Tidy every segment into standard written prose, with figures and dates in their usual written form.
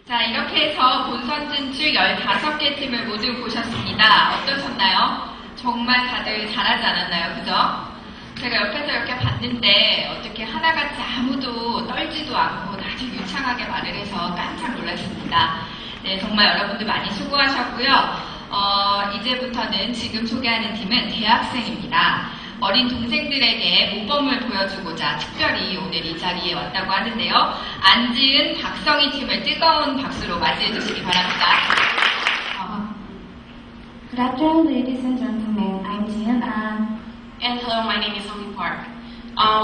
자, 이렇게 해서 본선 진출 15개 팀을 모두 보셨습니다. 어떠셨나요? 정말 다들 잘하지 않았나요? 그죠? 제가 옆에서 이렇게 봤는데 어떻게 하나같이 아무도 떨지도 않고 아주 유창하게 말을 해서 깜짝 놀랐습니다. 네, 정말 여러분들 많이 수고하셨고요. 이제부터는 지금 소개하는 팀은 대학생입니다. 어린 동생들에게 모범을 보여주고자 특별히 오늘 이 자리에 왔다고 하는데요. 안지은, 박성희 팀을 뜨거운 박수로 맞이해 주시기 바랍니다. Good afternoon, ladies and gentlemen. I'm Jian An. And hello, my name is Song Park.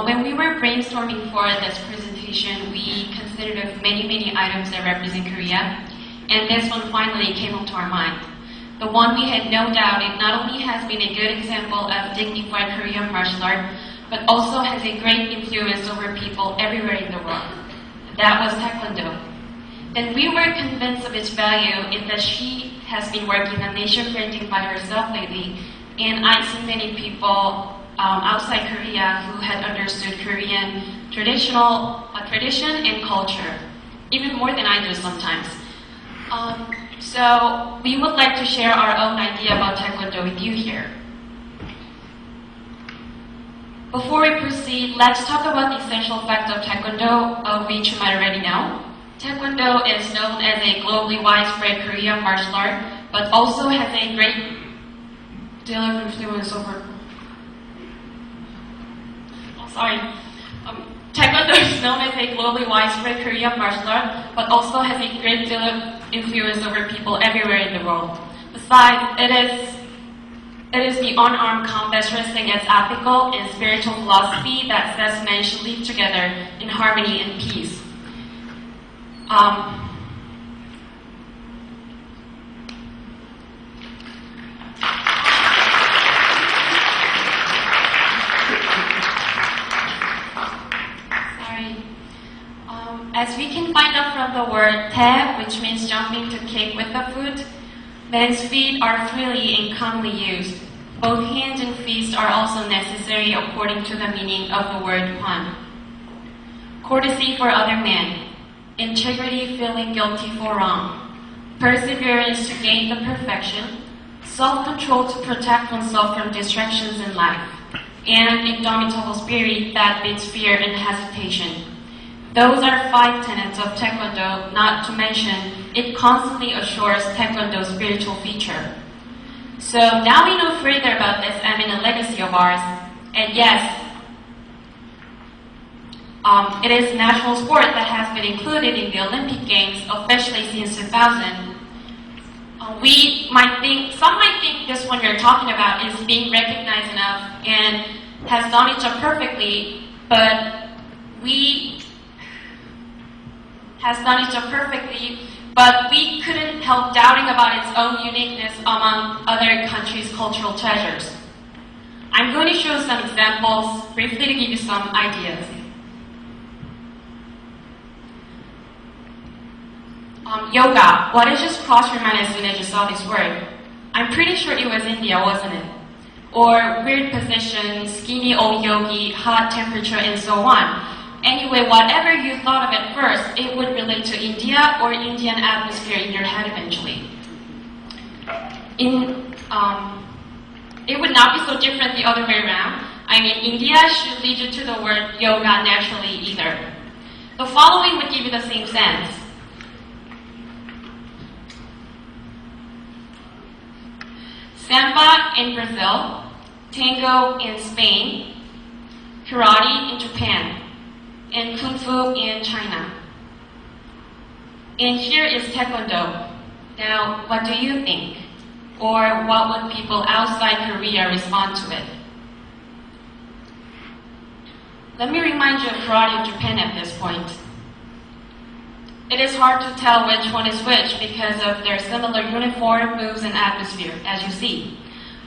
When we were brainstorming for this presentation, we considered of many items that represent Korea, and this one finally came up to our mind. The one we had no doubt it not only has been a good example of dignified Korean martial art, but also has a great influence over people everywhere in the world. That was Taekwondo. Then we were convinced of its value in that she has been working on nation branding by herself lately, and I've seen many people outside Korea who had understood Korean tradition and culture, even more than I do sometimes. So we would like to share our own idea about Taekwondo with you here. Before we proceed, let's talk about the essential fact of Taekwondo, of which you might already know. Taekwondo is known as a globally widespread Korean martial art, but also has a great deal of influence over... Taekwondo is known as a globally widespread Korean martial art, but also has a great deal of influence over people everywhere in the world. Besides, it is the unarmed combat wrestling as ethical and spiritual philosophy that says men should live together in harmony and peace. As we can find out from the word tae, which means jumping to kick with the foot, men's feet are freely and commonly used. Both hands and feet are also necessary according to the meaning of the word hwan. Courtesy for other men, integrity feeling guilty for wrong, perseverance to gain the perfection, self-control to protect oneself from distractions in life, and indomitable spirit that beats fear and hesitation. Those are 5 tenets of Taekwondo, not to mention it constantly assures Taekwondo's spiritual feature. So now we know further about this eminent legacy of ours, and yes, it is a national sport that has been included in the Olympic Games officially since 2000. Some might think this one you're talking about is being recognized enough and has done its job perfectly, but we couldn't help doubting about its own uniqueness among other countries' cultural treasures. I'm going to show some examples briefly to give you some ideas. Yoga. What did just cross your mind as soon as you saw this word? I'm pretty sure it was India, wasn't it? Or weird positions, skinny old yogi, hot temperature, and so on. Anyway, whatever you thought of at first, it would relate to India or Indian atmosphere in your head eventually. It would not be so different the other way around. I mean, India should lead you to the word yoga naturally either. The following would give you the same sense. Samba in Brazil, Tango in Spain, Karate in Japan, and Kung Fu in China. And here is Taekwondo. Now, what do you think? Or what would people outside Korea respond to it? Let me remind you of Karate in Japan at this point. It is hard to tell which one is which because of their similar uniform, moves, and atmosphere, as you see.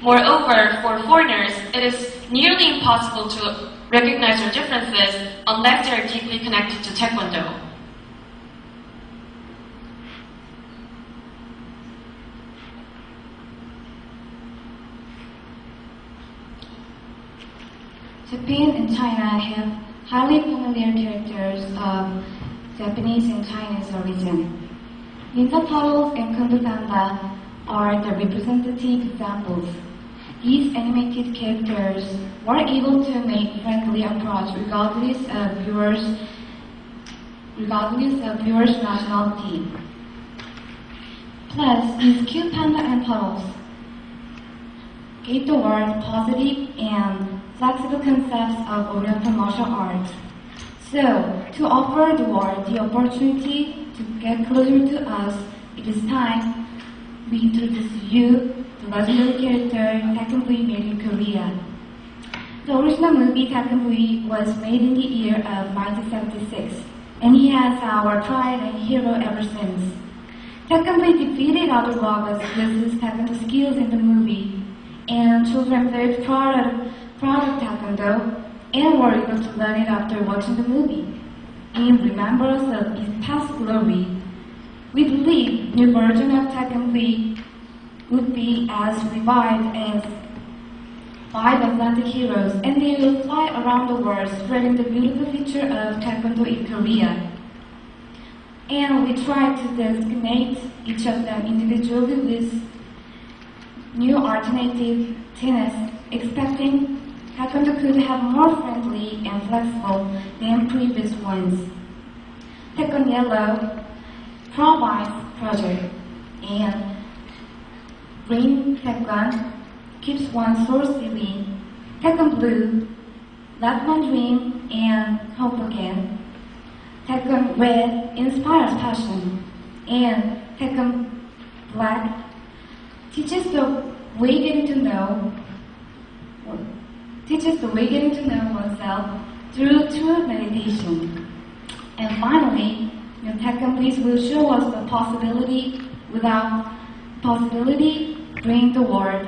Moreover, for foreigners, it is nearly impossible to recognize their differences unless they are deeply connected to Taekwondo. Japan and China have highly familiar characters of Japanese and Chinese origin. Ninja Turtles and Kung Fu Panda are the representative examples. These animated characters were able to make friendly approach regardless of viewers' nationality. Plus, these cute panda and turtles gave the world positive and flexible concepts of Oriental martial arts. So, to offer the world the opportunity to get closer to us, it is time we introduce you the legendary character Taekwondo V made in Korea. The original movie Taekwondo V was made in the year of 1976, and he has our pride and hero ever since. Taekwondo V defeated other robots with his Taekwondo skills in the movie, and children are very proud of Taekwondo and were able to learn it after watching the movie. In remembrance of his past glory, we believe new version of Taekwondo V would be as revived as 5 Atlantic heroes, and they will fly around the world spreading the beautiful future of Taekwondo in Korea. And we try to designate each of them individually with new alternative tenets, expecting Taekwondo could have more friendly and flexible than previous ones. Taekwondo Yellow provides pleasure, and Green Taekwondo keeps one soul serene. Taekwondo Blue, let one dream and hope again. Taekwondo Red inspires passion, and Taekwondo Black teaches the way getting to know oneself through true meditation. And finally, the Taekwondo will show us the possibility without possibility bring the world.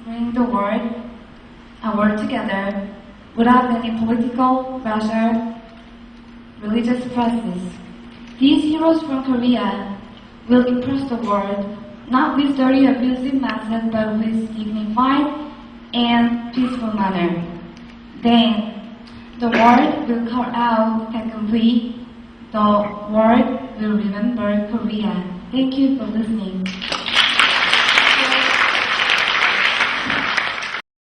Bring the world together without any political pressure, religious practice. These heroes from Korea will impress the world, not with dirty abusive methods, but with dignified and peaceful manner. Then, the world will call out Taekwondo V. The world will remember Korea. Thank you for listening.